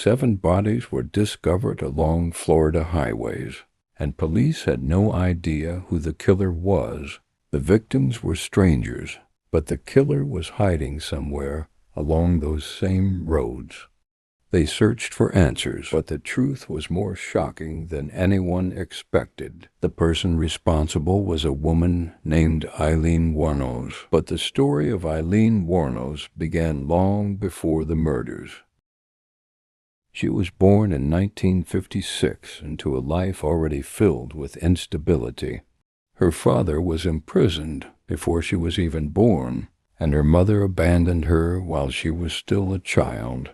7 bodies were discovered along Florida highways, and police had no idea who the killer was. The victims were strangers, but the killer was hiding somewhere along those same roads. They searched for answers, but the truth was more shocking than anyone expected. The person responsible was a woman named Aileen Wuornos, but the story of Aileen Wuornos began long before the murders. She was born in 1956 into a life already filled with instability. Her father was imprisoned before she was even born, and her mother abandoned her while she was still a child.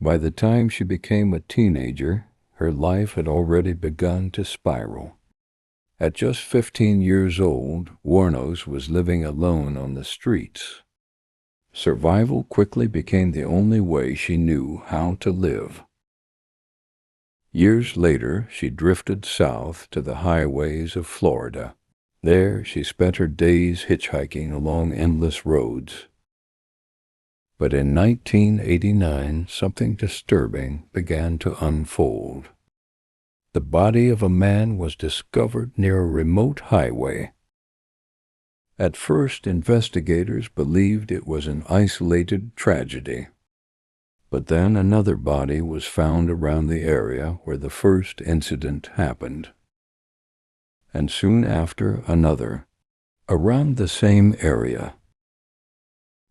By the time she became a teenager, her life had already begun to spiral. At just 15 years old, Wuornos was living alone on the streets. Survival quickly became the only way she knew how to live. Years later, she drifted south to the highways of Florida. There, she spent her days hitchhiking along endless roads. But in 1989, something disturbing began to unfold. The body of a man was discovered near a remote highway. At first, investigators believed it was an isolated tragedy. But then another body was found around the area where the first incident happened. And soon after, another, around the same area.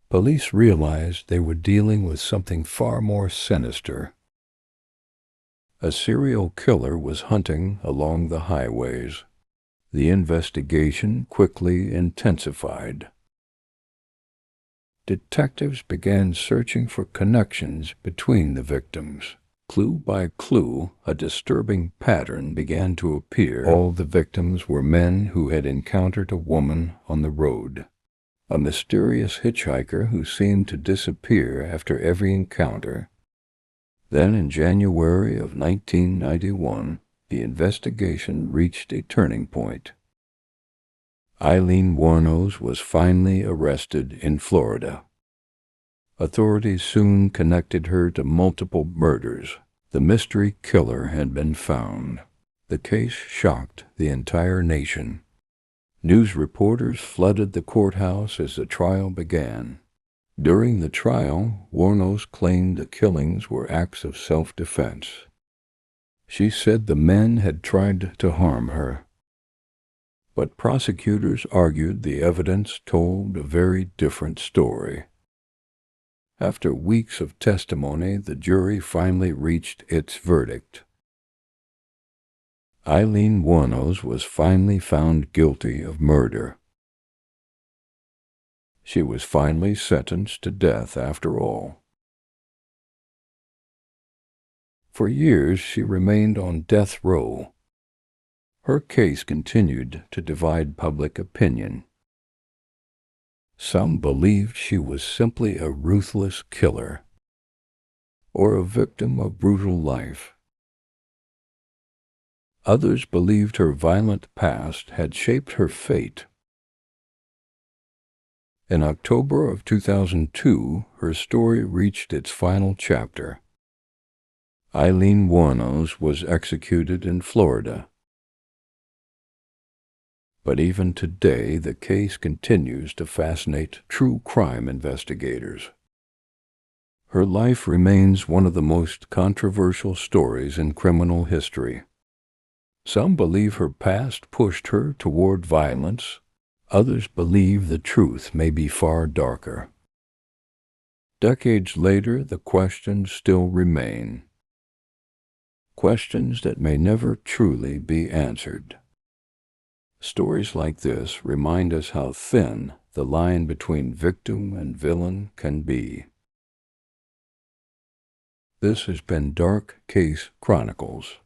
Police realized they were dealing with something far more sinister. A serial killer was hunting along the highways. The investigation quickly intensified. Detectives began searching for connections between the victims. Clue by clue, a disturbing pattern began to appear. All the victims were men who had encountered a woman on the road. A mysterious hitchhiker who seemed to disappear after every encounter. Then in January of 1991, the investigation reached a turning point. Aileen Wuornos was finally arrested in Florida. Authorities soon connected her to multiple murders. The mystery killer had been found. The case shocked the entire nation. News reporters flooded the courthouse as the trial began. During the trial, Wuornos claimed the killings were acts of self-defense. She said the men had tried to harm her. But prosecutors argued the evidence told a very different story. After weeks of testimony, the jury finally reached its verdict. Aileen Wuornos was finally found guilty of murder. She was finally sentenced to death after all. For years, she remained on death row. Her case continued to divide public opinion. Some believed she was simply a ruthless killer, or a victim of brutal life. Others believed her violent past had shaped her fate. In October of 2002, her story reached its final chapter. Aileen Wuornos was executed in Florida. But even today, the case continues to fascinate true crime investigators. Her life remains one of the most controversial stories in criminal history. Some believe her past pushed her toward violence. Others believe the truth may be far darker. Decades later, the questions still remain. Questions that may never truly be answered. Stories like this remind us how thin the line between victim and villain can be. This has been Dark Case Chronicles.